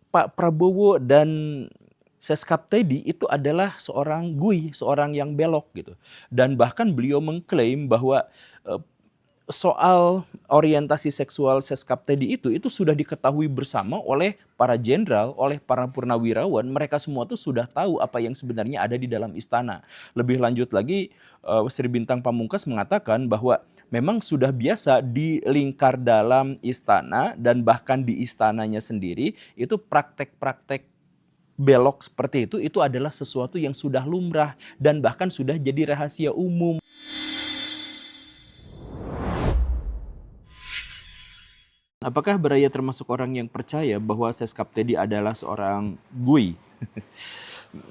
Pak Prabowo dan Seskap Tedi itu adalah seorang GUI, seorang yang belok gitu. Dan bahkan beliau mengklaim bahwa eh, soal orientasi seksual Seskap Tedi itu sudah diketahui bersama oleh para jenderal, oleh para purnawirawan. Mereka semua tuh sudah tahu apa yang sebenarnya ada di dalam istana. Lebih lanjut lagi, Sri Bintang Pamungkas mengatakan bahwa memang sudah biasa di lingkar dalam istana dan bahkan di istananya sendiri itu praktek-praktek belok seperti itu adalah sesuatu yang sudah lumrah dan bahkan sudah jadi rahasia umum. Apakah Baraya termasuk orang yang percaya bahwa Seskap Tedi adalah seorang GUI?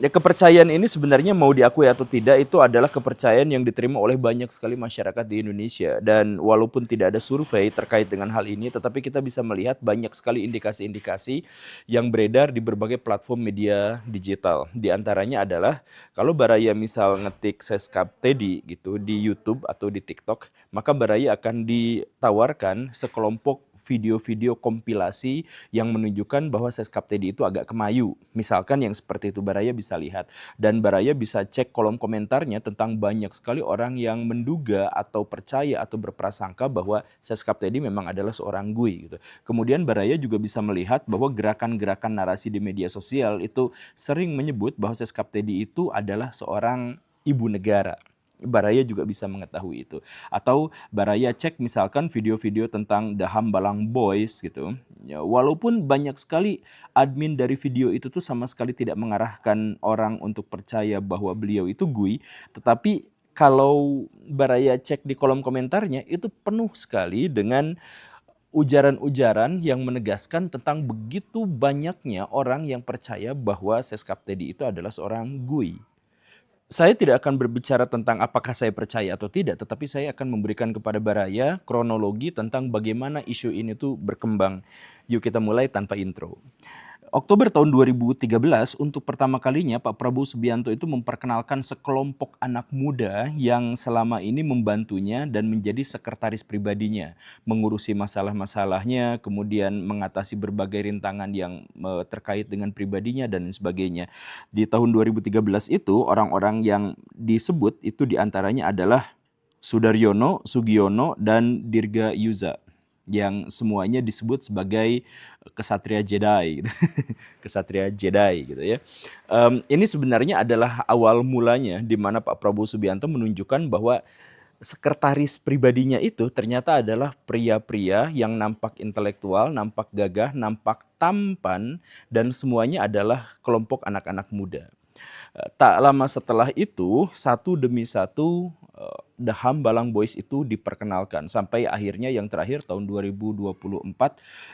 Ya, kepercayaan ini sebenarnya mau diakui atau tidak itu adalah kepercayaan yang diterima oleh banyak sekali masyarakat di Indonesia. Dan walaupun tidak ada survei terkait dengan hal ini, tetapi kita bisa melihat banyak sekali indikasi-indikasi yang beredar di berbagai platform media digital. Di antaranya adalah kalau Baraya misal ngetik Seskap Tedi gitu di YouTube atau di TikTok, maka Baraya akan ditawarkan sekelompok video-video kompilasi yang menunjukkan bahwa Seskap Tedi itu agak kemayu. Misalkan yang seperti itu Baraya bisa lihat. Dan Baraya bisa cek kolom komentarnya tentang banyak sekali orang yang menduga atau percaya atau berprasangka bahwa Seskap Tedi memang adalah seorang GUI gitu. Kemudian Baraya juga bisa melihat bahwa gerakan-gerakan narasi di media sosial itu sering menyebut bahwa Seskap Tedi itu adalah seorang ibu negara. Baraya juga bisa mengetahui itu. Atau Baraya cek misalkan video-video tentang The Hambalang Boys gitu. Ya, walaupun banyak sekali admin dari video itu tuh sama sekali tidak mengarahkan orang untuk percaya bahwa beliau itu GUI, tetapi kalau Baraya cek di kolom komentarnya itu penuh sekali dengan ujaran-ujaran yang menegaskan tentang begitu banyaknya orang yang percaya bahwa Seskap Tedi itu adalah seorang GUI. Saya tidak akan berbicara tentang apakah saya percaya atau tidak, tetapi saya akan memberikan kepada Baraya kronologi tentang bagaimana isu ini tuh berkembang. Yuk kita mulai tanpa intro. Oktober tahun 2013, untuk pertama kalinya Pak Prabowo Subianto itu memperkenalkan sekelompok anak muda yang selama ini membantunya dan menjadi sekretaris pribadinya, mengurusi masalah-masalahnya, kemudian mengatasi berbagai rintangan yang terkait dengan pribadinya dan sebagainya. Di tahun 2013 itu, orang-orang yang disebut itu diantaranya adalah Sudaryono, Sugiono, dan Dirga Yuza yang semuanya disebut sebagai kesatria Jedi, gitu. Kesatria Jedi gitu ya. Ini sebenarnya adalah awal mulanya di mana Pak Prabowo Subianto menunjukkan bahwa sekretaris pribadinya itu ternyata adalah pria-pria yang nampak intelektual, nampak gagah, nampak tampan, dan semuanya adalah kelompok anak-anak muda. Tak lama setelah itu, satu demi satu The Hambalang Boys itu diperkenalkan. Sampai akhirnya yang terakhir tahun 2024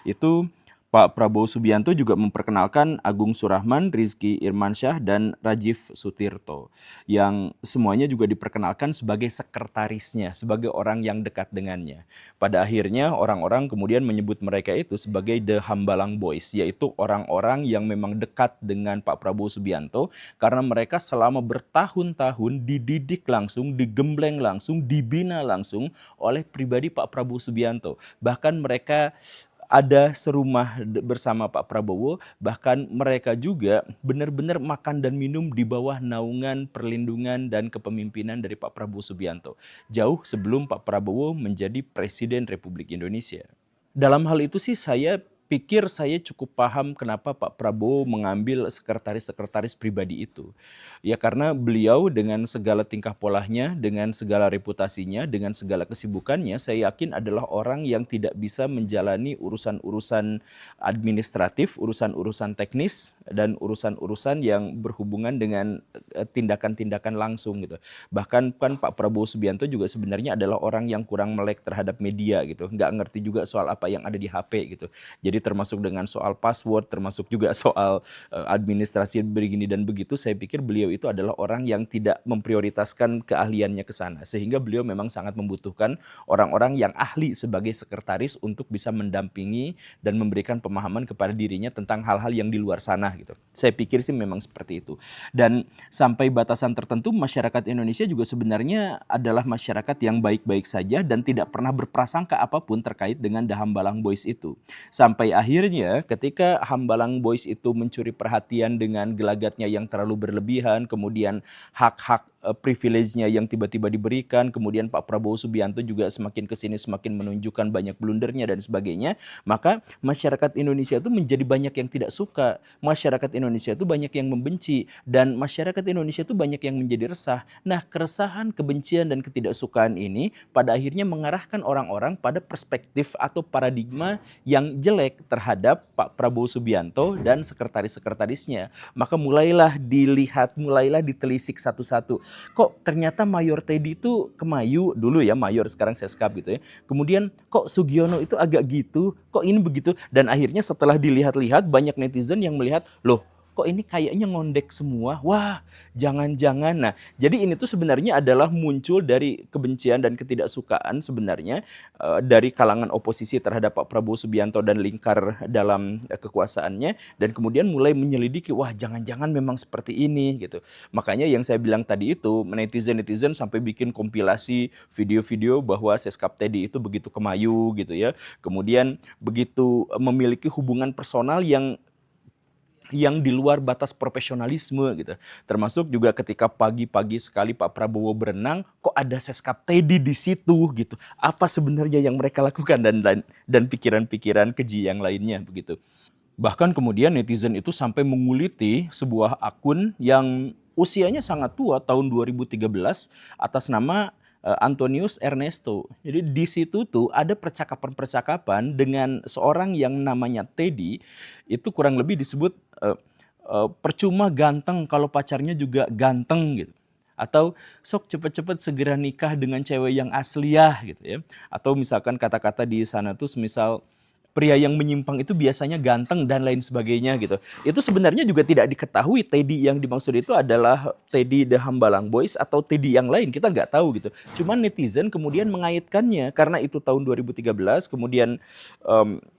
itu Pak Prabowo Subianto juga memperkenalkan Agung Surahman, Rizky Irmansyah, dan Rajiv Sutirto. Yang semuanya juga diperkenalkan sebagai sekretarisnya, sebagai orang yang dekat dengannya. Pada akhirnya orang-orang kemudian menyebut mereka itu sebagai The Hambalang Boys, yaitu orang-orang yang memang dekat dengan Pak Prabowo Subianto karena mereka selama bertahun-tahun dididik langsung, digembleng langsung, dibina langsung oleh pribadi Pak Prabowo Subianto. Bahkan mereka ada serumah bersama Pak Prabowo, bahkan mereka juga benar-benar makan dan minum di bawah naungan perlindungan dan kepemimpinan dari Pak Prabowo Subianto. Jauh sebelum Pak Prabowo menjadi Presiden Republik Indonesia. Dalam hal itu sih saya pikir saya cukup paham kenapa Pak Prabowo mengambil sekretaris-sekretaris pribadi itu. Ya karena beliau dengan segala tingkah polanya, dengan segala reputasinya, dengan segala kesibukannya, saya yakin adalah orang yang tidak bisa menjalani urusan-urusan administratif, urusan-urusan teknis, dan urusan-urusan yang berhubungan dengan tindakan-tindakan langsung gitu. Bahkan kan Pak Prabowo Subianto juga sebenarnya adalah orang yang kurang melek terhadap media gitu, nggak ngerti juga soal apa yang ada di HP gitu. Jadi termasuk dengan soal password, termasuk juga soal administrasi begini dan begitu, saya pikir beliau itu adalah orang yang tidak memprioritaskan keahliannya ke sana. Sehingga beliau memang sangat membutuhkan orang-orang yang ahli sebagai sekretaris untuk bisa mendampingi dan memberikan pemahaman kepada dirinya tentang hal-hal yang di luar sana gitu. Saya pikir sih memang seperti itu. Dan sampai batasan tertentu masyarakat Indonesia juga sebenarnya adalah masyarakat yang baik-baik saja dan tidak pernah berprasangka apapun terkait dengan The Hambalang Boys itu. Sampai Sampai akhirnya ketika Hambalang Boys itu mencuri perhatian dengan gelagatnya yang terlalu berlebihan, kemudian hak-hak privilege-nya yang tiba-tiba diberikan, kemudian Pak Prabowo Subianto juga semakin kesini semakin menunjukkan banyak blundernya dan sebagainya, maka masyarakat Indonesia itu menjadi banyak yang tidak suka, masyarakat Indonesia itu banyak yang membenci, dan masyarakat Indonesia itu banyak yang menjadi resah. Nah, keresahan, kebencian, dan ketidaksukaan ini pada akhirnya mengarahkan orang-orang pada perspektif atau paradigma yang jelek terhadap Pak Prabowo Subianto dan sekretaris-sekretarisnya. Maka mulailah dilihat, mulailah ditelisik satu-satu. Kok ternyata Mayor Teddy itu Kemayu dulu ya, Mayor sekarang Seskap gitu ya. Kemudian kok Sugiono itu agak gitu, kok ini begitu. Dan akhirnya setelah dilihat-lihat banyak netizen yang melihat, loh kok ini kayaknya ngondek semua, wah jangan-jangan. Nah, jadi ini tuh sebenarnya adalah muncul dari kebencian dan ketidaksukaan sebenarnya dari kalangan oposisi terhadap Pak Prabowo Subianto dan lingkar dalam kekuasaannya, dan kemudian mulai menyelidiki, wah jangan-jangan memang seperti ini gitu. Makanya yang saya bilang tadi itu, netizen-netizen sampai bikin kompilasi video-video bahwa Seskap Teddy itu begitu Kemayu gitu ya. Kemudian begitu memiliki hubungan personal yang di luar batas profesionalisme gitu. Termasuk juga ketika pagi-pagi sekali Pak Prabowo berenang, kok ada Seskap Teddy di situ gitu. Apa sebenarnya yang mereka lakukan, dan pikiran-pikiran keji yang lainnya begitu. Bahkan kemudian netizen itu sampai menguliti sebuah akun yang usianya sangat tua, tahun 2013, atas nama Antonius Ernesto. Jadi di situ tuh ada percakapan-percakapan dengan seorang yang namanya Teddy, itu kurang lebih disebut percuma ganteng kalau pacarnya juga ganteng gitu. Atau sok cepet-cepet segera nikah dengan cewek yang asli ya gitu ya. Atau misalkan kata-kata di sana tuh semisal pria yang menyimpang itu biasanya ganteng dan lain sebagainya gitu. Itu sebenarnya juga tidak diketahui Teddy yang dimaksud itu adalah Teddy The Hambalang Boys atau Teddy yang lain, kita nggak tahu gitu. Cuman netizen kemudian mengaitkannya karena itu tahun 2013, kemudian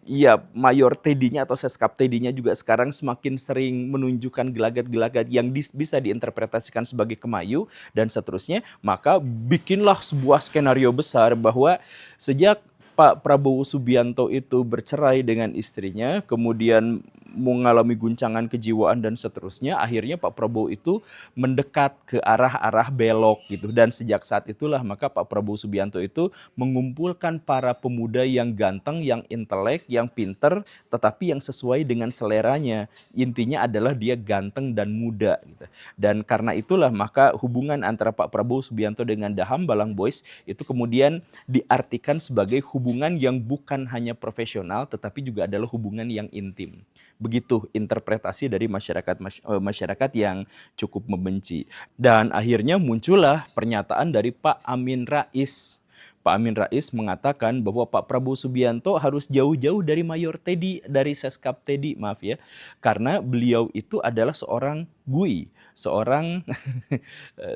ya Mayor Teddy-nya atau Seskap Teddy-nya juga sekarang semakin sering menunjukkan gelagat-gelagat yang bisa diinterpretasikan sebagai Kemayu dan seterusnya, maka bikinlah sebuah skenario besar bahwa sejak Pak Prabowo Subianto itu bercerai dengan istrinya, kemudian mengalami guncangan kejiwaan dan seterusnya, akhirnya Pak Prabowo itu mendekat ke arah-arah belok gitu. Dan sejak saat itulah maka Pak Prabowo Subianto itu mengumpulkan para pemuda yang ganteng, yang intelek, yang pinter, tetapi yang sesuai dengan seleranya. Intinya adalah dia ganteng dan muda gitu. Dan karena itulah maka hubungan antara Pak Prabowo Subianto dengan The Hambalang Boys itu kemudian diartikan sebagai hubungan yang bukan hanya profesional tetapi juga adalah hubungan yang intim. Begitu interpretasi dari masyarakat yang cukup membenci. Dan akhirnya muncullah pernyataan dari Pak Amin Rais. Pak Amin Rais mengatakan bahwa Pak Prabowo Subianto harus jauh-jauh dari Mayor Teddy, dari Seskap Teddy, maaf ya. Karena beliau itu adalah seorang GUI, seorang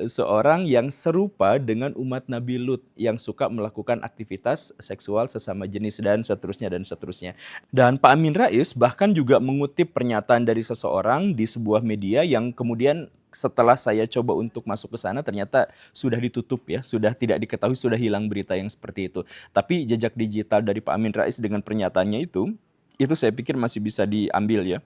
seorang yang serupa dengan umat Nabi Lut yang suka melakukan aktivitas seksual sesama jenis dan seterusnya dan seterusnya. Dan Pak Amin Rais bahkan juga mengutip pernyataan dari seseorang di sebuah media yang kemudian setelah saya coba untuk masuk ke sana ternyata sudah ditutup ya, sudah tidak diketahui, sudah hilang berita yang seperti itu. Tapi jejak digital dari Pak Amin Rais dengan pernyataannya itu saya pikir masih bisa diambil ya.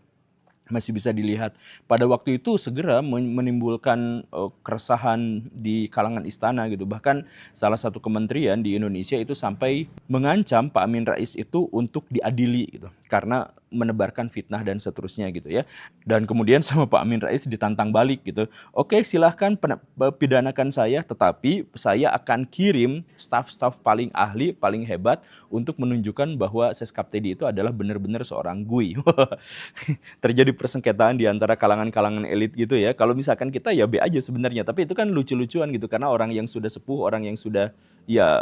Masih bisa dilihat. Pada waktu itu segera menimbulkan keresahan di kalangan istana gitu. Bahkan salah satu kementerian di Indonesia itu sampai mengancam Pak Amin Rais itu untuk diadili gitu. Karena menebarkan fitnah dan seterusnya gitu ya. Dan kemudian sama Pak Amin Rais ditantang balik gitu. Oke, silahkan pidanakan saya, tetapi saya akan kirim staf-staf paling ahli, paling hebat untuk menunjukkan bahwa Seskap Teddy itu adalah benar-benar seorang GUI. Terjadi persengketaan di antara kalangan-kalangan elit gitu ya. Kalau misalkan kita ya B aja sebenarnya, tapi itu kan lucu-lucuan gitu karena orang yang sudah sepuh, orang yang sudah ya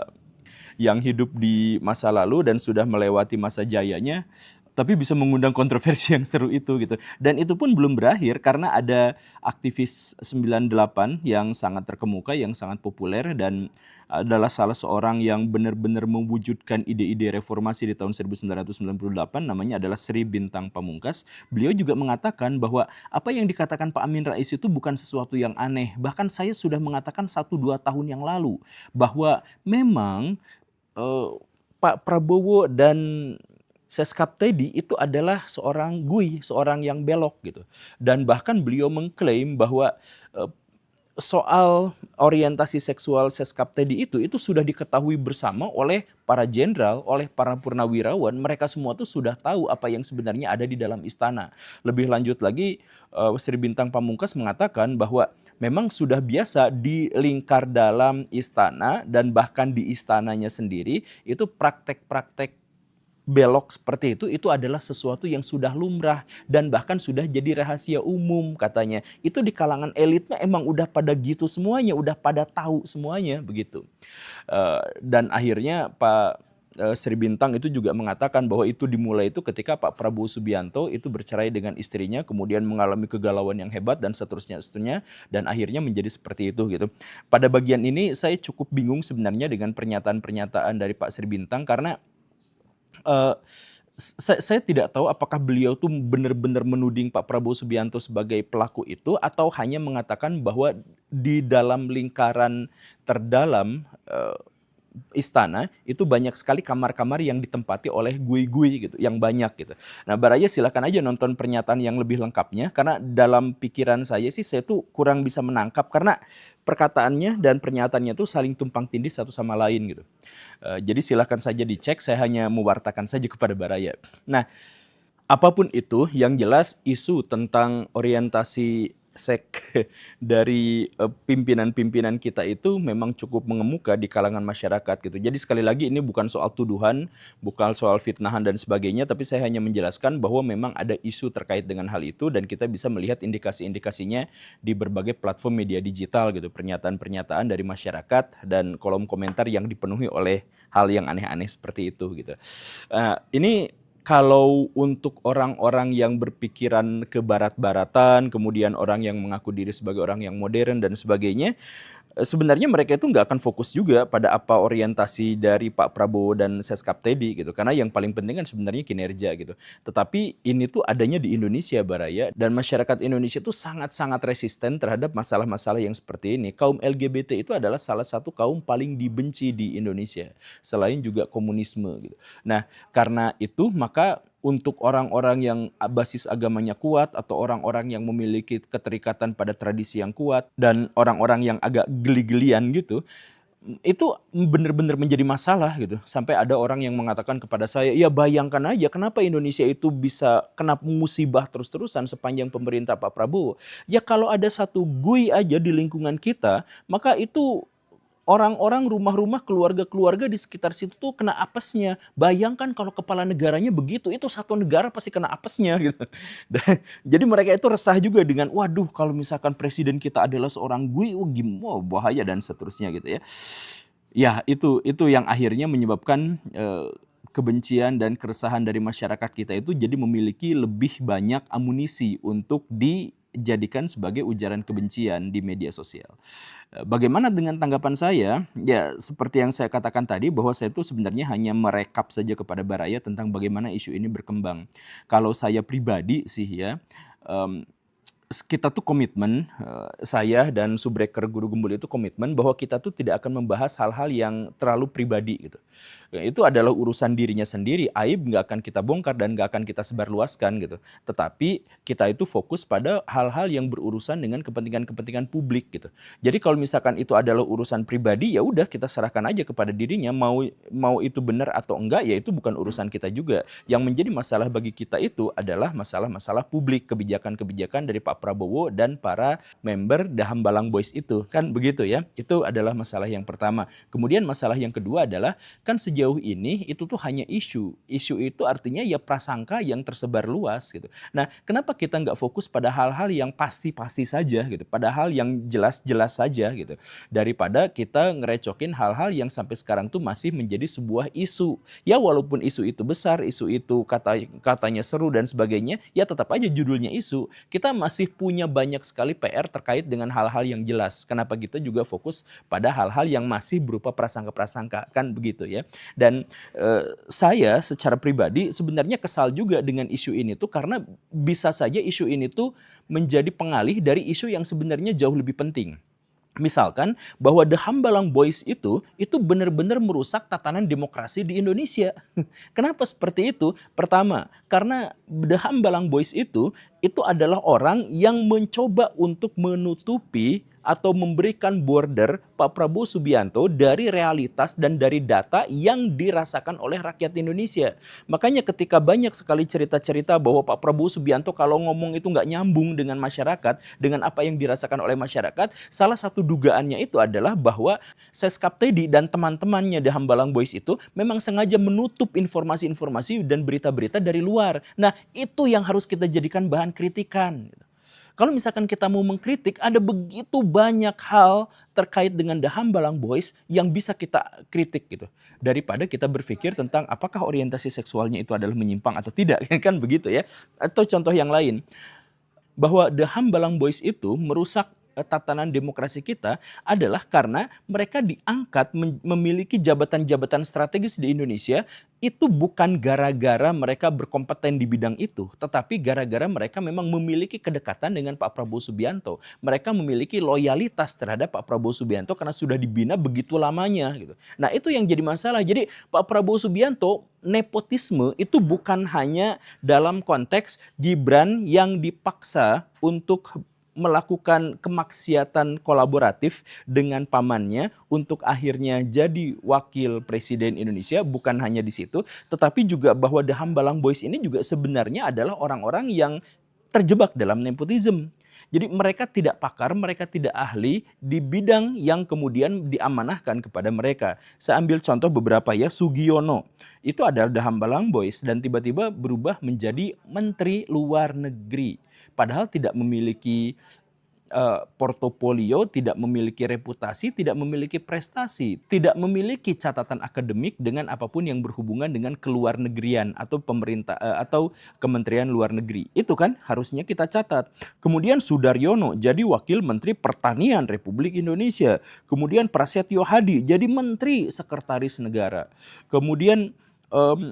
yang hidup di masa lalu dan sudah melewati masa jayanya, tapi bisa mengundang kontroversi yang seru itu gitu. Dan itu pun belum berakhir karena ada aktivis 98 yang sangat terkemuka, yang sangat populer dan adalah salah seorang yang benar-benar mewujudkan ide-ide reformasi di tahun 1998, namanya adalah Sri Bintang Pamungkas. Beliau juga mengatakan bahwa apa yang dikatakan Pak Amin Rais itu bukan sesuatu yang aneh. Bahkan saya sudah mengatakan 1-2 tahun yang lalu bahwa memang Pak Prabowo dan Seskap Tedi itu adalah seorang GUI, seorang yang belok gitu. Dan bahkan beliau mengklaim bahwa eh, soal orientasi seksual Seskap Tedi itu sudah diketahui bersama oleh para jenderal, oleh para purnawirawan. Mereka semua tuh sudah tahu apa yang sebenarnya ada di dalam istana. Lebih lanjut lagi, Sri Bintang Pamungkas mengatakan bahwa memang sudah biasa di lingkar dalam istana dan bahkan di istananya sendiri itu praktek-praktek belok seperti itu adalah sesuatu yang sudah lumrah dan bahkan sudah jadi rahasia umum katanya. Itu di kalangan elitnya emang udah pada gitu semuanya, udah pada tahu semuanya begitu. Dan akhirnya Pak Sri Bintang itu juga mengatakan bahwa itu dimulai itu ketika Pak Prabowo Subianto itu bercerai dengan istrinya, kemudian mengalami kegalauan yang hebat dan seterusnya, dan akhirnya menjadi seperti itu gitu. Pada bagian ini saya cukup bingung sebenarnya dengan pernyataan-pernyataan dari Pak Sri Bintang karena Eh, saya tidak tahu apakah beliau tuh benar-benar menuding Pak Prabowo Subianto sebagai pelaku itu atau hanya mengatakan bahwa di dalam lingkaran terdalam istana itu banyak sekali kamar-kamar yang ditempati oleh gui-gui gitu, yang banyak gitu. Nah, Baraya silakan aja nonton pernyataan yang lebih lengkapnya karena dalam pikiran saya sih saya tuh kurang bisa menangkap karena perkataannya dan pernyataannya tuh saling tumpang tindih satu sama lain gitu. Jadi silakan saja dicek, saya hanya mewartakan saja kepada Baraya. Nah, apapun itu, yang jelas isu tentang orientasi sek dari pimpinan-pimpinan kita itu memang cukup mengemuka di kalangan masyarakat gitu. Jadi sekali lagi ini bukan soal tuduhan, bukan soal fitnahan dan sebagainya, tapi saya hanya menjelaskan bahwa memang ada isu terkait dengan hal itu dan kita bisa melihat indikasi-indikasinya di berbagai platform media digital gitu. Pernyataan-pernyataan dari masyarakat dan kolom komentar yang dipenuhi oleh hal yang aneh-aneh seperti itu gitu. Ini kalau untuk orang-orang yang berpikiran ke barat-baratan, kemudian orang yang mengaku diri sebagai orang yang modern dan sebagainya, sebenarnya mereka itu nggak akan fokus juga pada apa orientasi dari Pak Prabowo dan Seskap Tedi gitu. Karena yang paling penting kan sebenarnya kinerja gitu. Tetapi ini tuh adanya di Indonesia, Baraya, dan masyarakat Indonesia tuh sangat-sangat resisten terhadap masalah-masalah yang seperti ini. Kaum LGBT itu adalah salah satu kaum paling dibenci di Indonesia, selain juga komunisme gitu. Nah, karena itu maka untuk orang-orang yang basis agamanya kuat atau orang-orang yang memiliki keterikatan pada tradisi yang kuat dan orang-orang yang agak geli-gelian gitu, itu benar-benar menjadi masalah gitu. Sampai ada orang yang mengatakan kepada saya, ya bayangkan aja kenapa Indonesia itu bisa kena musibah terus-terusan sepanjang pemerintah Pak Prabowo. Ya kalau ada satu GUI aja di lingkungan kita, maka itu orang-orang, rumah-rumah, keluarga-keluarga di sekitar situ tuh kena apesnya. Bayangkan kalau kepala negaranya begitu, itu satu negara pasti kena apesnya gitu. Jadi mereka itu resah juga dengan, waduh kalau misalkan presiden kita adalah seorang GUI, gimana bahaya dan seterusnya gitu ya. Ya itu yang akhirnya menyebabkan kebencian dan keresahan dari masyarakat kita itu jadi memiliki lebih banyak amunisi untuk dijadikan sebagai ujaran kebencian di media sosial. Bagaimana dengan tanggapan saya? Ya, seperti yang saya katakan tadi bahwa saya itu sebenarnya hanya merekap saja kepada Baraya tentang bagaimana isu ini berkembang. Kalau saya pribadi sih ya, em, kita tuh komitmen, saya dan Subreker Guru Gembul itu komitmen bahwa kita tuh tidak akan membahas hal-hal yang terlalu pribadi gitu. Itu adalah urusan dirinya sendiri, aib nggak akan kita bongkar dan nggak akan kita sebarluaskan gitu. Tetapi kita itu fokus pada hal-hal yang berurusan dengan kepentingan-kepentingan publik gitu. Jadi kalau misalkan itu adalah urusan pribadi, ya udah kita serahkan aja kepada dirinya, mau itu benar atau enggak, ya itu bukan urusan kita juga. Yang menjadi masalah bagi kita itu adalah masalah-masalah publik, kebijakan-kebijakan dari Pak Prabowo dan para member The Hambalang Boys itu, kan begitu ya. Itu adalah masalah yang pertama. Kemudian masalah yang kedua adalah kan sejauh ini itu tuh hanya isu. Isu itu artinya ya prasangka yang tersebar luas gitu. Nah, kenapa kita nggak fokus pada hal-hal yang pasti-pasti saja gitu, pada hal yang jelas-jelas saja gitu, daripada kita ngerecokin hal-hal yang sampai sekarang tuh masih menjadi sebuah isu. Ya walaupun isu itu besar, isu itu katanya seru dan sebagainya, ya tetap aja judulnya isu. Kita masih punya banyak sekali PR terkait dengan hal-hal yang jelas. Kenapa kita juga fokus pada hal-hal yang masih berupa prasangka-prasangka, kan begitu ya. Dan saya secara pribadi sebenarnya kesal juga dengan isu ini tuh karena bisa saja isu ini tuh menjadi pengalih dari isu yang sebenarnya jauh lebih penting. Misalkan bahwa The Hambalang Boys itu benar-benar merusak tatanan demokrasi di Indonesia. Kenapa seperti itu? Pertama, karena The Hambalang Boys itu adalah orang yang mencoba untuk menutupi atau memberikan border Pak Prabowo Subianto dari realitas dan dari data yang dirasakan oleh rakyat Indonesia. Makanya ketika banyak sekali cerita-cerita bahwa Pak Prabowo Subianto kalau ngomong itu nggak nyambung dengan masyarakat, dengan apa yang dirasakan oleh masyarakat, salah satu dugaannya itu adalah bahwa Seskap Teddy dan teman-temannya The Hambalang Boys itu memang sengaja menutup informasi-informasi dan berita-berita dari luar. Nah, itu yang harus kita jadikan bahan kritikan. Kalau misalkan kita mau mengkritik, ada begitu banyak hal terkait dengan The Hambalang Boys yang bisa kita kritik gitu. Daripada kita berpikir tentang apakah orientasi seksualnya itu adalah menyimpang atau tidak, kan begitu ya. Atau contoh yang lain, bahwa The Hambalang Boys itu merusak tatanan demokrasi kita adalah karena mereka diangkat memiliki jabatan-jabatan strategis di Indonesia itu bukan gara-gara mereka berkompeten di bidang itu, tetapi gara-gara mereka memang memiliki kedekatan dengan Pak Prabowo Subianto. Mereka memiliki loyalitas terhadap Pak Prabowo Subianto karena sudah dibina begitu lamanya gitu. Nah, itu yang jadi masalah. Jadi Pak Prabowo Subianto, nepotisme itu bukan hanya dalam konteks Gibran yang dipaksa untuk melakukan kemaksiatan kolaboratif dengan pamannya untuk akhirnya jadi wakil presiden Indonesia, bukan hanya di situ, tetapi juga bahwa The Hambalang Boys ini juga sebenarnya adalah orang-orang yang terjebak dalam nepotisme. Jadi mereka tidak pakar, mereka tidak ahli di bidang yang kemudian diamanahkan kepada mereka. Saya ambil contoh beberapa ya, Sugiono. Itu adalah The Hambalang Boys dan tiba-tiba berubah menjadi Menteri Luar Negeri. Padahal tidak memiliki portofolio, tidak memiliki reputasi, tidak memiliki prestasi, tidak memiliki catatan akademik dengan apapun yang berhubungan dengan keluar negerian atau pemerintah atau Kementerian Luar Negeri. Itu kan harusnya kita catat. Kemudian Sudaryono jadi Wakil Menteri Pertanian Republik Indonesia. Kemudian Prasetyo Hadi jadi Menteri Sekretaris Negara. Kemudian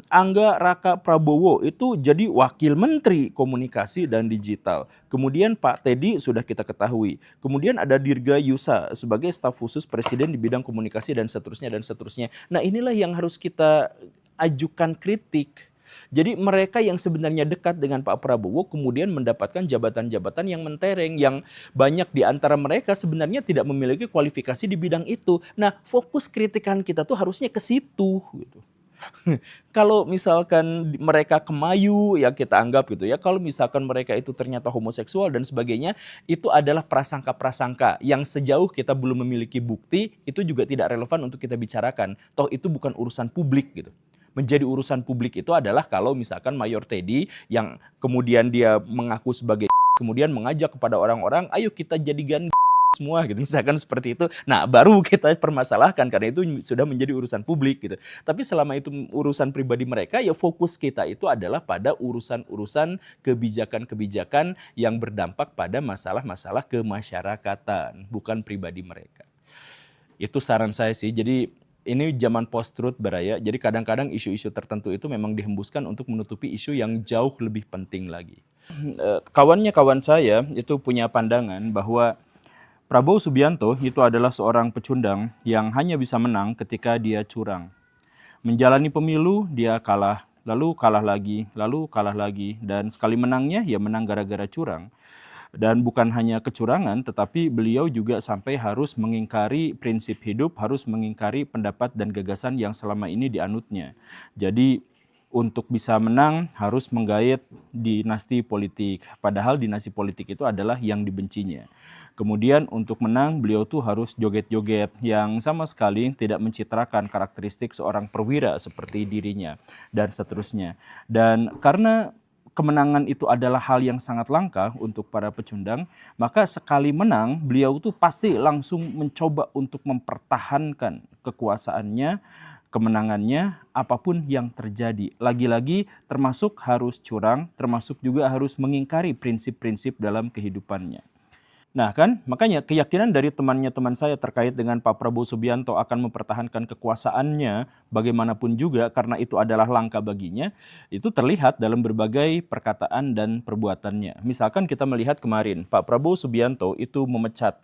Angga Raka Prabowo itu jadi Wakil Menteri Komunikasi dan Digital. Kemudian Pak Teddy sudah kita ketahui. Kemudian ada Dirga Yusa sebagai staf khusus Presiden di bidang komunikasi dan seterusnya dan seterusnya. Nah, inilah yang harus kita ajukan kritik. Jadi mereka yang sebenarnya dekat dengan Pak Prabowo kemudian mendapatkan jabatan-jabatan yang mentereng, yang banyak di antara mereka sebenarnya tidak memiliki kualifikasi di bidang itu. Nah, fokus kritikan kita tuh harusnya ke situ gitu. Kalau misalkan mereka kemayu, ya kita anggap gitu ya. Kalau misalkan mereka itu ternyata homoseksual dan sebagainya, itu adalah prasangka-prasangka yang sejauh kita belum memiliki bukti, itu juga tidak relevan untuk kita bicarakan. Toh itu bukan urusan publik gitu. Menjadi urusan publik itu adalah kalau misalkan Mayor Teddy yang kemudian dia mengaku sebagai kemudian mengajak kepada orang-orang, ayo kita jadikan semua gitu, misalkan seperti itu. Nah, baru kita permasalahkan karena itu sudah menjadi urusan publik gitu. Tapi selama itu urusan pribadi mereka, ya fokus kita itu adalah pada urusan-urusan kebijakan-kebijakan yang berdampak pada masalah-masalah kemasyarakatan, bukan pribadi mereka. Itu saran saya sih. Jadi ini zaman post-truth Baraya. Jadi kadang-kadang isu-isu tertentu itu memang dihembuskan untuk menutupi isu yang jauh lebih penting lagi. Kawannya kawan saya itu punya pandangan bahwa Prabowo Subianto itu adalah seorang pecundang yang hanya bisa menang ketika dia curang. Menjalani pemilu, dia kalah, lalu kalah lagi, dan sekali menangnya, ya menang gara-gara curang. Dan bukan hanya kecurangan, tetapi beliau juga sampai harus mengingkari prinsip hidup, harus mengingkari pendapat dan gagasan yang selama ini dianutnya. Jadi untuk bisa menang harus menggait dinasti politik, padahal dinasti politik itu adalah yang dibencinya. Kemudian untuk menang beliau tuh harus joget-joget yang sama sekali tidak mencitrakan karakteristik seorang perwira seperti dirinya dan seterusnya. Dan karena kemenangan itu adalah hal yang sangat langka untuk para pecundang, maka sekali menang beliau tuh pasti langsung mencoba untuk mempertahankan kekuasaannya, kemenangannya, apapun yang terjadi. Lagi-lagi termasuk harus curang, termasuk juga harus mengingkari prinsip-prinsip dalam kehidupannya. Nah kan, makanya keyakinan dari teman saya terkait dengan Pak Prabowo Subianto akan mempertahankan kekuasaannya bagaimanapun juga karena itu adalah langka baginya, itu terlihat dalam berbagai perkataan dan perbuatannya. Misalkan kita melihat kemarin Pak Prabowo Subianto itu memecat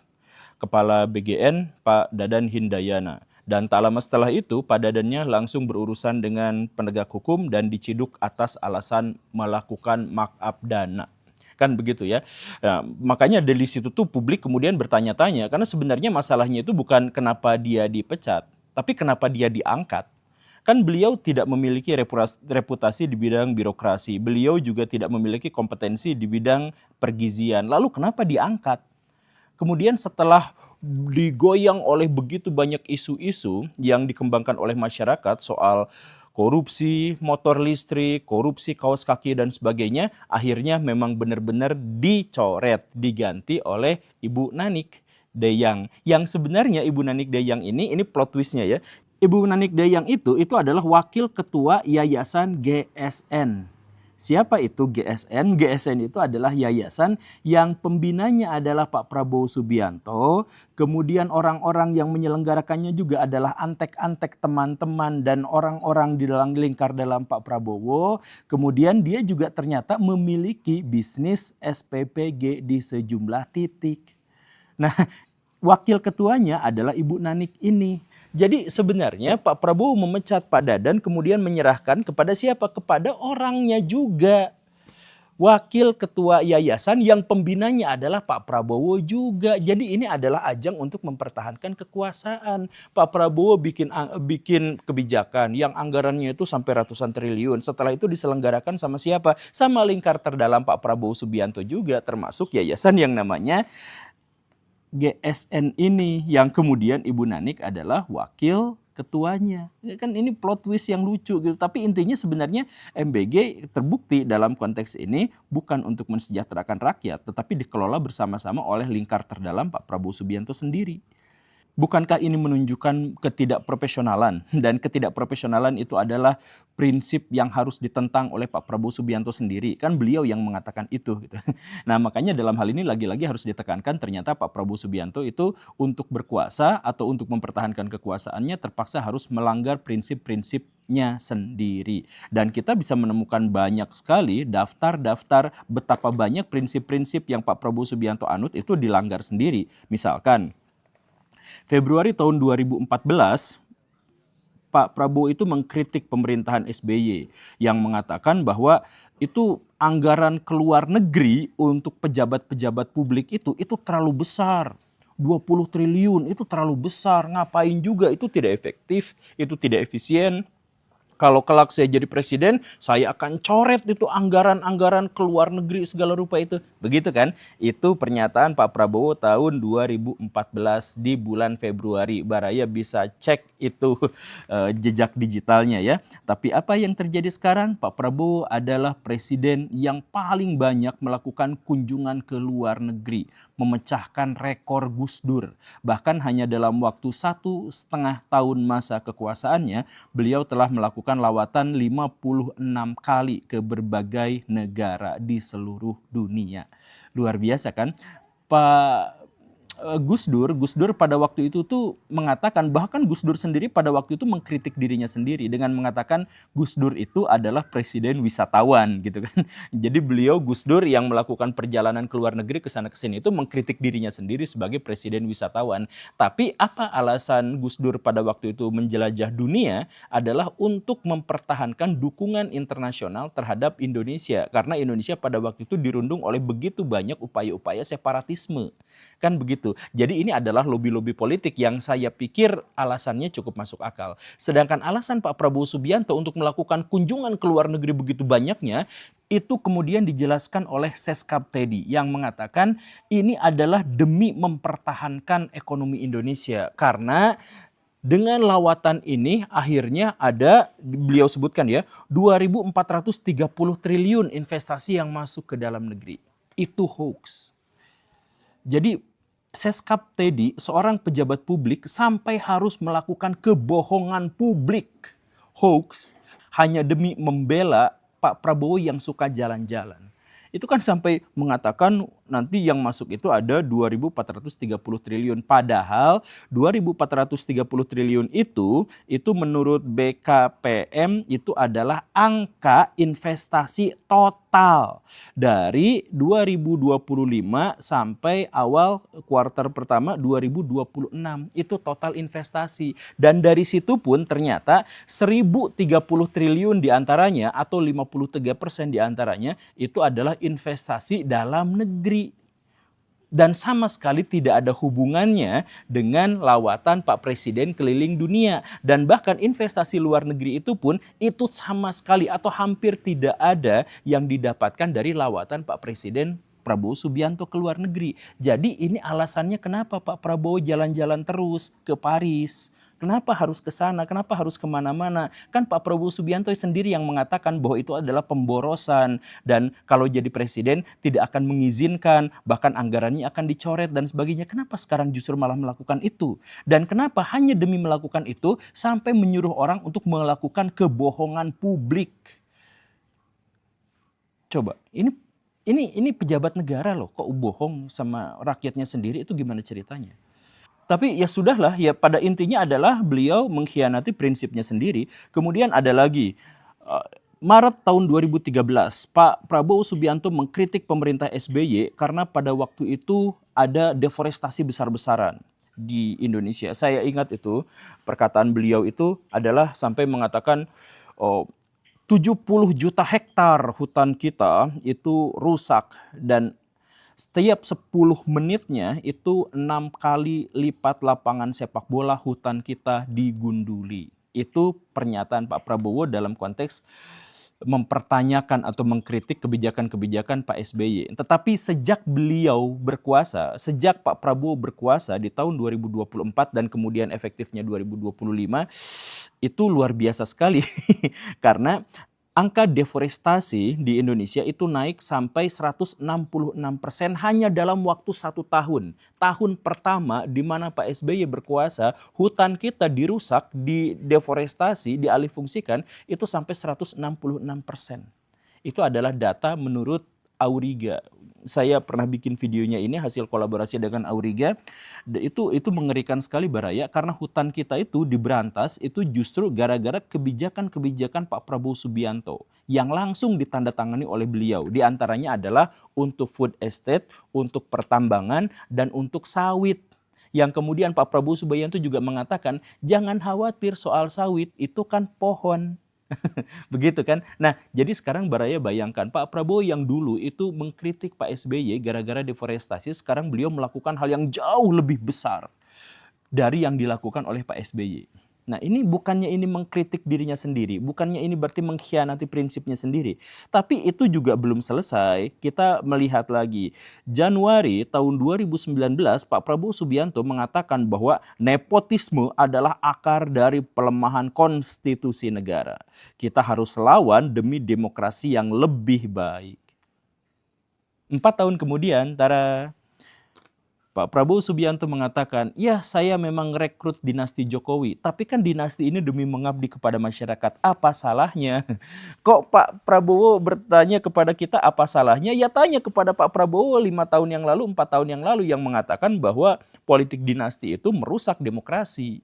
Kepala BGN Pak Dadan Hindayana. Dan tak lama setelah itu, Pak Dadannya langsung berurusan dengan penegak hukum dan diciduk atas alasan melakukan markup dana. Kan begitu ya. Nah, makanya dari situ tuh publik kemudian bertanya-tanya, karena sebenarnya masalahnya itu bukan kenapa dia dipecat, tapi kenapa dia diangkat. Kan beliau tidak memiliki reputasi di bidang birokrasi. Beliau juga tidak memiliki kompetensi di bidang pergizian. Lalu kenapa diangkat? Kemudian setelah digoyang oleh begitu banyak isu-isu yang dikembangkan oleh masyarakat soal korupsi motor listrik, korupsi kaos kaki dan sebagainya, akhirnya memang benar-benar dicoret, diganti oleh Ibu Nanik Deyang. Yang sebenarnya Ibu Nanik Deyang ini plot twistnya ya. Ibu Nanik Deyang itu adalah wakil ketua Yayasan GSN. Siapa itu GSN? GSN itu adalah yayasan yang pembinanya adalah Pak Prabowo Subianto. Kemudian orang-orang yang menyelenggarakannya juga adalah antek-antek teman-teman dan orang-orang di dalam lingkar dalam Pak Prabowo. Kemudian dia juga ternyata memiliki bisnis SPPG di sejumlah titik. Nah, wakil ketuanya adalah Ibu Nanik ini. Jadi sebenarnya Pak Prabowo memecat Pak Dadan kemudian menyerahkan kepada siapa? Kepada orangnya juga. Wakil ketua yayasan yang pembinanya adalah Pak Prabowo juga. Jadi ini adalah ajang untuk mempertahankan kekuasaan. Pak Prabowo bikin kebijakan yang anggarannya itu sampai ratusan triliun. Setelah itu diselenggarakan sama siapa? Sama lingkar terdalam Pak Prabowo Subianto juga, termasuk yayasan yang namanya GSN ini, yang kemudian Ibu Nanik adalah wakil ketuanya. Kan ini plot twist yang lucu gitu. Tapi intinya sebenarnya MBG terbukti dalam konteks ini bukan untuk mensejahterakan rakyat, tetapi dikelola bersama-sama oleh lingkar terdalam Pak Prabowo Subianto sendiri. Bukankah ini menunjukkan ketidakprofesionalan? Dan ketidakprofesionalan itu adalah prinsip yang harus ditentang oleh Pak Prabowo Subianto sendiri. Kan beliau yang mengatakan itu. Gitu. Nah makanya dalam hal ini lagi-lagi harus ditekankan ternyata Pak Prabowo Subianto itu untuk berkuasa atau untuk mempertahankan kekuasaannya terpaksa harus melanggar prinsip-prinsipnya sendiri. Dan kita bisa menemukan banyak sekali daftar-daftar betapa banyak prinsip-prinsip yang Pak Prabowo Subianto anut itu dilanggar sendiri. Misalkan, Februari tahun 2014, Pak Prabowo itu mengkritik pemerintahan SBY yang mengatakan bahwa itu anggaran ke luar negeri untuk pejabat-pejabat publik itu terlalu besar. 20 triliun itu terlalu besar, ngapain juga, itu tidak efektif, itu tidak efisien. Kalau kelak saya jadi presiden, saya akan coret itu anggaran-anggaran ke luar negeri segala rupa itu. Begitu kan? Itu pernyataan Pak Prabowo tahun 2014 di bulan Februari. Baraya bisa cek itu jejak digitalnya ya. Tapi apa yang terjadi sekarang? Pak Prabowo adalah presiden yang paling banyak melakukan kunjungan ke luar negeri. Memecahkan rekor Gus Dur. Bahkan hanya dalam waktu 1,5 tahun masa kekuasaannya, beliau telah melakukan lawatan 56 kali ke berbagai negara di seluruh dunia. Luar biasa kan? Pak Gus Dur pada waktu itu tuh mengatakan, bahkan Gus Dur sendiri pada waktu itu mengkritik dirinya sendiri dengan mengatakan Gus Dur itu adalah presiden wisatawan gitu kan. Jadi beliau Gus Dur yang melakukan perjalanan ke luar negeri ke sana ke sini itu mengkritik dirinya sendiri sebagai presiden wisatawan. Tapi apa alasan Gus Dur pada waktu itu menjelajah dunia adalah untuk mempertahankan dukungan internasional terhadap Indonesia, karena Indonesia pada waktu itu dirundung oleh begitu banyak upaya-upaya separatisme. Kan begitu. Jadi ini adalah lobby-lobby politik yang saya pikir alasannya cukup masuk akal. Sedangkan alasan Pak Prabowo Subianto untuk melakukan kunjungan ke luar negeri begitu banyaknya, itu kemudian dijelaskan oleh Seskap Teddy yang mengatakan ini adalah demi mempertahankan ekonomi Indonesia. Karena dengan lawatan ini akhirnya ada, beliau sebutkan ya, 2.430 triliun investasi yang masuk ke dalam negeri. Itu hoax. Jadi Seskap Teddy, seorang pejabat publik, sampai harus melakukan kebohongan publik, hoax, hanya demi membela Pak Prabowo yang suka jalan-jalan. Itu kan sampai mengatakan nanti yang masuk itu ada 2.430 triliun. Padahal 2.430 triliun itu menurut BKPM itu adalah angka investasi total dari 2025 sampai awal kuartal pertama 2026. Itu total investasi. Dan dari situ pun ternyata 1.030 triliun diantaranya atau 53% diantaranya itu adalah investasi dalam negeri. Dan sama sekali tidak ada hubungannya dengan lawatan Pak Presiden keliling dunia. Dan bahkan investasi luar negeri itu pun itu sama sekali atau hampir tidak ada yang didapatkan dari lawatan Pak Presiden Prabowo Subianto ke luar negeri. Jadi ini alasannya kenapa Pak Prabowo jalan-jalan terus ke Paris. Kenapa harus ke sana? Kenapa harus kemana-mana? Kan Pak Prabowo Subianto sendiri yang mengatakan bahwa itu adalah pemborosan. Dan kalau jadi presiden tidak akan mengizinkan, bahkan anggarannya akan dicoret dan sebagainya. Kenapa sekarang justru malah melakukan itu? Dan kenapa hanya demi melakukan itu sampai menyuruh orang untuk melakukan kebohongan publik? Coba, ini pejabat negara loh, kok bohong sama rakyatnya sendiri, itu gimana ceritanya? Tapi ya sudahlah, ya pada intinya adalah beliau mengkhianati prinsipnya sendiri. Kemudian ada lagi, Maret tahun 2013, Pak Prabowo Subianto mengkritik pemerintah SBY karena pada waktu itu ada deforestasi besar-besaran di Indonesia. Saya ingat itu, perkataan beliau itu adalah sampai mengatakan, 70 juta hektar hutan kita itu rusak dan setiap 10 menitnya itu 6 kali lipat lapangan sepak bola hutan kita digunduli. Itu pernyataan Pak Prabowo dalam konteks mempertanyakan atau mengkritik kebijakan-kebijakan Pak SBY. Tetapi sejak beliau berkuasa, sejak Pak Prabowo berkuasa di tahun 2024 dan kemudian efektifnya 2025, itu luar biasa sekali. Karena angka deforestasi di Indonesia itu naik sampai 166% hanya dalam waktu 1 tahun. Tahun pertama di mana Pak SBY berkuasa, hutan kita dirusak, dideforestasi, dialihfungsikan, itu sampai 166%. Itu adalah data menurut Auriga. Saya pernah bikin videonya ini hasil kolaborasi dengan Auriga. Itu mengerikan sekali Baraya, karena hutan kita itu diberantas itu justru gara-gara kebijakan-kebijakan Pak Prabowo Subianto yang langsung ditandatangani oleh beliau. Di antaranya adalah untuk food estate, untuk pertambangan, dan untuk sawit. Yang kemudian Pak Prabowo Subianto juga mengatakan, jangan khawatir soal sawit, itu kan pohon. Begitu kan? Nah, jadi sekarang Baraya bayangkan, Pak Prabowo yang dulu itu mengkritik Pak SBY gara-gara deforestasi, sekarang beliau melakukan hal yang jauh lebih besar dari yang dilakukan oleh Pak SBY. Nah, ini bukannya ini mengkritik dirinya sendiri, bukannya ini berarti mengkhianati prinsipnya sendiri. Tapi itu juga belum selesai. Kita melihat lagi, Januari tahun 2019, Pak Prabowo Subianto mengatakan bahwa nepotisme adalah akar dari pelemahan konstitusi negara. Kita harus lawan demi demokrasi yang lebih baik. 4 tahun kemudian, Pak Prabowo Subianto mengatakan, ya saya memang rekrut dinasti Jokowi, tapi kan dinasti ini demi mengabdi kepada masyarakat. Apa salahnya? Kok Pak Prabowo bertanya kepada kita apa salahnya? Ya tanya kepada Pak Prabowo 5 tahun yang lalu, 4 tahun yang lalu yang mengatakan bahwa politik dinasti itu merusak demokrasi.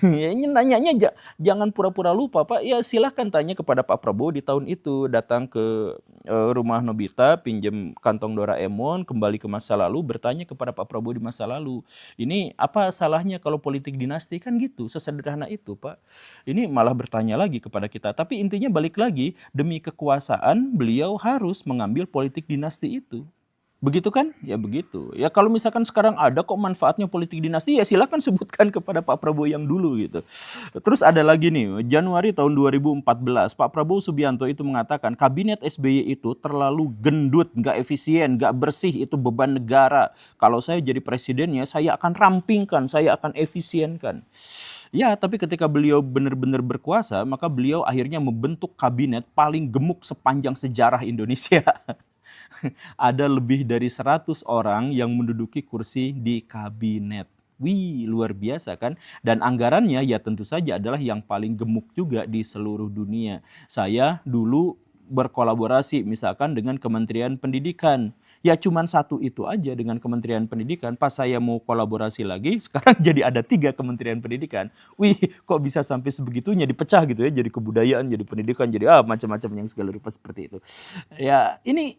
Ya, ini nanyanya jangan pura-pura lupa Pak. Ya silahkan tanya kepada Pak Prabowo di tahun itu. Datang ke rumah Nobita, pinjam kantong Doraemon, kembali ke masa lalu, bertanya kepada Pak Prabowo di masa lalu. Ini apa salahnya kalau politik dinasti? Kan gitu, sesederhana itu Pak. Ini malah bertanya lagi kepada kita. Tapi intinya balik lagi, demi kekuasaan beliau harus mengambil politik dinasti itu. Begitu kan? Ya begitu. Ya kalau misalkan sekarang ada kok manfaatnya politik dinasti, ya silakan sebutkan kepada Pak Prabowo yang dulu gitu. Terus ada lagi nih, Januari tahun 2014, Pak Prabowo Subianto itu mengatakan kabinet SBY itu terlalu gendut, nggak efisien, nggak bersih, itu beban negara. Kalau saya jadi presidennya, saya akan rampingkan, saya akan efisienkan. Ya, tapi ketika beliau benar-benar berkuasa, maka beliau akhirnya membentuk kabinet paling gemuk sepanjang sejarah Indonesia. Ada lebih dari 100 orang yang menduduki kursi di kabinet. Wih, luar biasa kan? Dan anggarannya ya tentu saja adalah yang paling gemuk juga di seluruh dunia. Saya dulu berkolaborasi misalkan dengan Kementerian Pendidikan Ya cuman satu itu aja dengan Kementerian Pendidikan. Pas saya mau kolaborasi lagi, sekarang jadi ada 3 Kementerian Pendidikan. Wih, kok bisa sampai sebegitunya dipecah gitu ya, jadi kebudayaan, jadi pendidikan, jadi macam-macam yang segala rupa seperti itu. Ya ini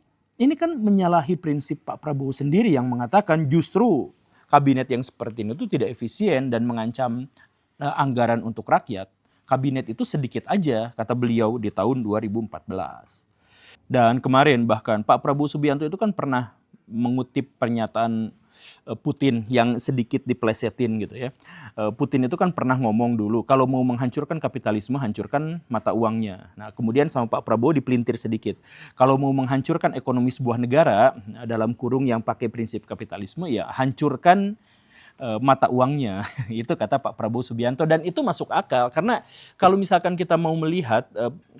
kan menyalahi prinsip Pak Prabowo sendiri yang mengatakan justru kabinet yang seperti ini itu tidak efisien dan mengancam anggaran untuk rakyat. Kabinet itu sedikit aja, kata beliau di tahun 2014. Dan kemarin bahkan Pak Prabowo Subianto itu kan pernah mengutip pernyataan Putin yang sedikit diplesetin gitu ya. Putin itu kan pernah ngomong dulu, kalau mau menghancurkan kapitalisme, hancurkan mata uangnya. Nah kemudian sama Pak Prabowo dipelintir sedikit. Kalau mau menghancurkan ekonomi sebuah negara, dalam kurung yang pakai prinsip kapitalisme, ya hancurkan mata uangnya. Itu kata Pak Prabowo Subianto, dan itu masuk akal karena kalau misalkan kita mau melihat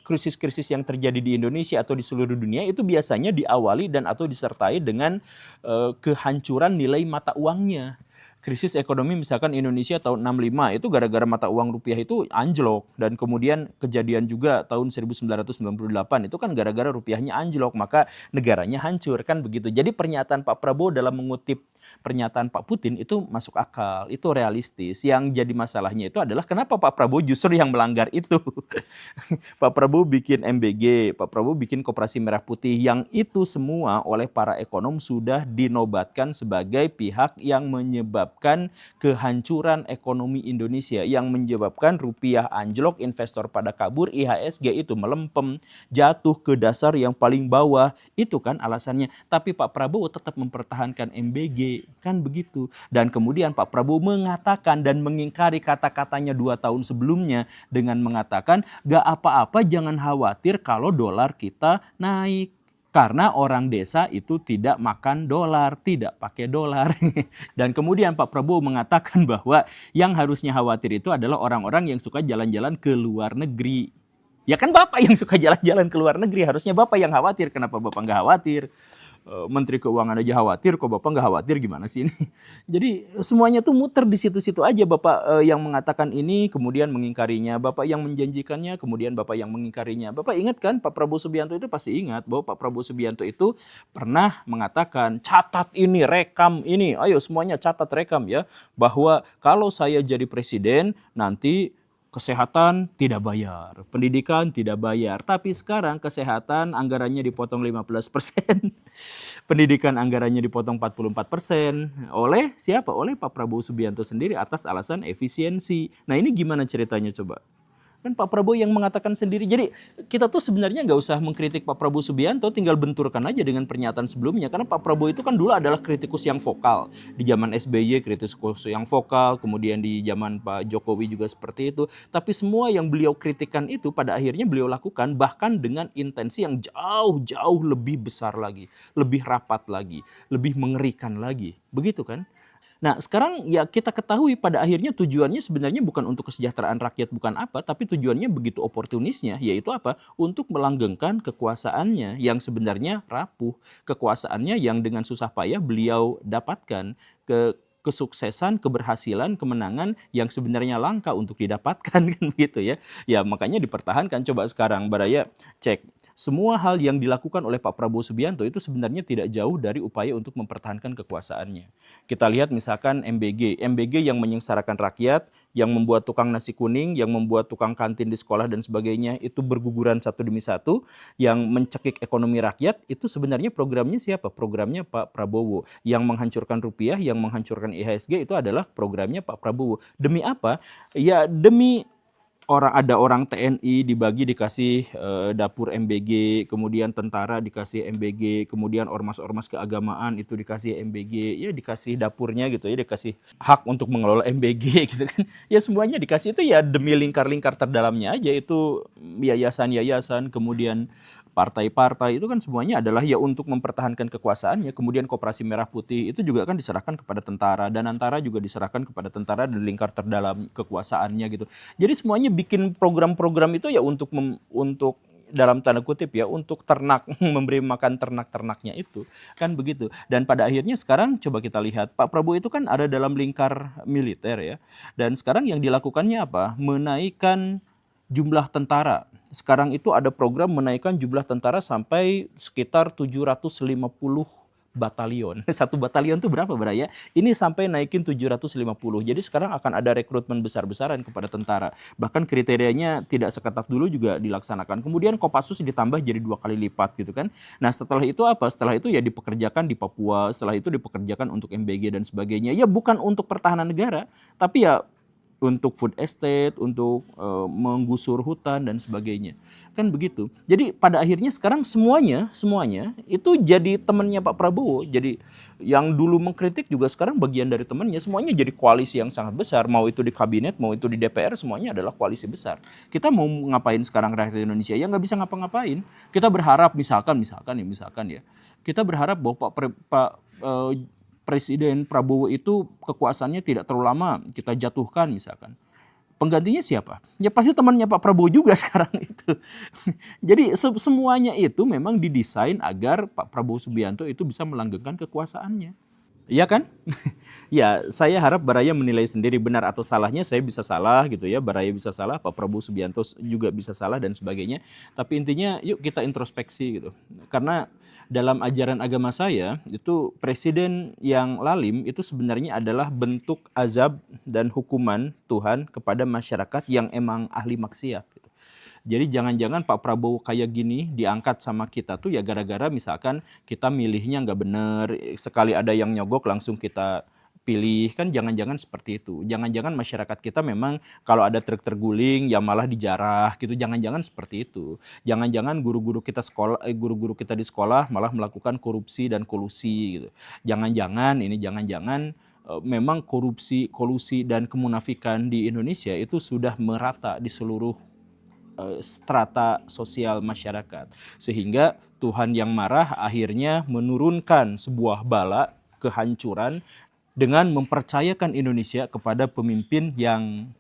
krisis-krisis yang terjadi di Indonesia atau di seluruh dunia itu biasanya diawali dan atau disertai dengan kehancuran nilai mata uangnya. Krisis ekonomi misalkan Indonesia tahun 65 itu gara-gara mata uang rupiah itu anjlok, dan kemudian kejadian juga tahun 1998 itu kan gara-gara rupiahnya anjlok, maka negaranya hancur kan begitu. Jadi pernyataan Pak Prabowo dalam mengutip pernyataan Pak Putin itu masuk akal, itu realistis. Yang jadi masalahnya itu adalah kenapa Pak Prabowo justru yang melanggar itu. Pak Prabowo bikin MBG, Pak Prabowo bikin Koperasi Merah Putih, yang itu semua oleh para ekonom sudah dinobatkan sebagai pihak yang menyebabkan kehancuran ekonomi Indonesia, yang menyebabkan rupiah anjlok, investor pada kabur, IHSG itu melempem, jatuh ke dasar yang paling bawah. Itu kan alasannya. Tapi Pak Prabowo tetap mempertahankan MBG, kan begitu. Dan kemudian Pak Prabowo mengatakan dan mengingkari kata-katanya 2 tahun sebelumnya dengan mengatakan gak apa-apa, jangan khawatir kalau dolar kita naik. Karena orang desa itu tidak makan dolar, tidak pakai dolar. Dan kemudian Pak Prabowo mengatakan bahwa yang harusnya khawatir itu adalah orang-orang yang suka jalan-jalan ke luar negeri. Ya kan Bapak yang suka jalan-jalan ke luar negeri, harusnya Bapak yang khawatir. Kenapa Bapak nggak khawatir? Menteri Keuangan aja khawatir, kok Bapak nggak khawatir, gimana sih ini? Jadi semuanya tuh muter di situ-situ aja. Bapak yang mengatakan ini, kemudian mengingkarinya. Bapak yang menjanjikannya, kemudian Bapak yang mengingkarinya. Bapak ingat kan, Pak Prabowo Subianto itu pasti ingat bahwa Pak Prabowo Subianto itu pernah mengatakan, catat ini, rekam ini, ayo semuanya catat, rekam ya, bahwa kalau saya jadi presiden, nanti kesehatan tidak bayar, pendidikan tidak bayar. Tapi sekarang kesehatan anggarannya dipotong 15%, pendidikan anggarannya dipotong 44%. Oleh siapa? Oleh Pak Prabowo Subianto sendiri atas alasan efisiensi. Nah ini gimana ceritanya coba? Kan Pak Prabowo yang mengatakan sendiri. Jadi kita tuh sebenarnya nggak usah mengkritik Pak Prabowo Subianto, tinggal benturkan aja dengan pernyataan sebelumnya. Karena Pak Prabowo itu kan dulu adalah kritikus yang vokal. Di zaman SBY kritikus yang vokal, kemudian di zaman Pak Jokowi juga seperti itu. Tapi semua yang beliau kritikan itu pada akhirnya beliau lakukan bahkan dengan intensi yang jauh-jauh lebih besar lagi, lebih rapat lagi, lebih mengerikan lagi. Begitu kan? Nah sekarang ya kita ketahui pada akhirnya tujuannya sebenarnya bukan untuk kesejahteraan rakyat, bukan apa, tapi tujuannya begitu oportunisnya, yaitu apa? Untuk melanggengkan kekuasaannya yang sebenarnya rapuh, kekuasaannya yang dengan susah payah beliau dapatkan, kesuksesan, keberhasilan, kemenangan yang sebenarnya langka untuk didapatkan kan gitu ya. Ya makanya dipertahankan. Coba sekarang Baraya cek. Semua hal yang dilakukan oleh Pak Prabowo Subianto itu sebenarnya tidak jauh dari upaya untuk mempertahankan kekuasaannya. Kita lihat misalkan MBG yang menyengsarakan rakyat, yang membuat tukang nasi kuning, yang membuat tukang kantin di sekolah dan sebagainya itu berguguran satu demi satu, yang mencekik ekonomi rakyat, itu sebenarnya programnya siapa? Programnya Pak Prabowo. Yang menghancurkan rupiah, yang menghancurkan IHSG itu adalah programnya Pak Prabowo. Demi apa? Ya demi ada orang TNI dikasih dapur MBG, kemudian tentara dikasih MBG, kemudian ormas-ormas keagamaan itu dikasih MBG, ya dikasih dapurnya gitu ya, dikasih hak untuk mengelola MBG gitu kan. Ya semuanya dikasih itu ya demi lingkar-lingkar terdalamnya aja, itu yayasan-yayasan, kemudian partai-partai itu kan semuanya adalah ya untuk mempertahankan kekuasaannya. Kemudian Koperasi Merah Putih itu juga kan diserahkan kepada tentara, dan antara juga diserahkan kepada tentara dan lingkar terdalam kekuasaannya gitu. Jadi semuanya bikin program-program itu ya untuk dalam tanda kutip ya untuk ternak, memberi makan ternak-ternaknya itu kan begitu. Dan pada akhirnya sekarang coba kita lihat Pak Prabowo itu kan ada dalam lingkar militer ya, dan sekarang yang dilakukannya apa? Menaikkan jumlah tentara. Sekarang itu ada program menaikkan jumlah tentara sampai sekitar 750 batalion. Satu batalion tuh berapa Bray ya? Ini sampai naikin 750. Jadi sekarang akan ada rekrutmen besar-besaran kepada tentara. Bahkan kriterianya tidak seketat dulu juga dilaksanakan. Kemudian Kopassus ditambah jadi 2 kali lipat gitu kan. Nah setelah itu apa? Setelah itu ya dipekerjakan di Papua, setelah itu dipekerjakan untuk MBG dan sebagainya. Ya bukan untuk pertahanan negara, tapi ya untuk food estate, untuk menggusur hutan dan sebagainya. Kan begitu. Jadi pada akhirnya sekarang semuanya itu jadi temannya Pak Prabowo. Jadi yang dulu mengkritik juga sekarang bagian dari temannya. Semuanya jadi koalisi yang sangat besar. Mau itu di kabinet, mau itu di DPR, semuanya adalah koalisi besar. Kita mau ngapain sekarang rakyat Indonesia? Ya nggak bisa ngapa-ngapain. Kita berharap misalkan ya. Kita berharap bahwa Presiden Prabowo itu kekuasaannya tidak terlalu lama kita jatuhkan misalkan. Penggantinya siapa? Ya pasti temannya Pak Prabowo juga sekarang itu. Jadi semuanya itu memang didesain agar Pak Prabowo Subianto itu bisa melanggengkan kekuasaannya. Iya kan? Ya, saya harap Baraya menilai sendiri benar atau salahnya. Saya bisa salah gitu ya, Baraya bisa salah, Pak Prabowo Subianto juga bisa salah dan sebagainya. Tapi intinya yuk kita introspeksi gitu. Karena dalam ajaran agama saya itu presiden yang lalim itu sebenarnya adalah bentuk azab dan hukuman Tuhan kepada masyarakat yang emang ahli maksiat gitu. Jadi jangan-jangan Pak Prabowo kayak gini diangkat sama kita tuh ya gara-gara misalkan kita milihnya nggak bener, sekali ada yang nyogok langsung kita pilih, kan jangan-jangan seperti itu. Jangan-jangan masyarakat kita memang kalau ada truk terguling ya malah dijarah gitu, jangan-jangan seperti itu. Jangan-jangan guru-guru kita di sekolah malah melakukan korupsi dan kolusi gitu. Jangan-jangan memang korupsi, kolusi dan kemunafikan di Indonesia itu sudah merata di seluruh strata sosial masyarakat. Sehingga Tuhan yang marah akhirnya menurunkan sebuah bala kehancuran dengan mempercayakan Indonesia kepada pemimpin yang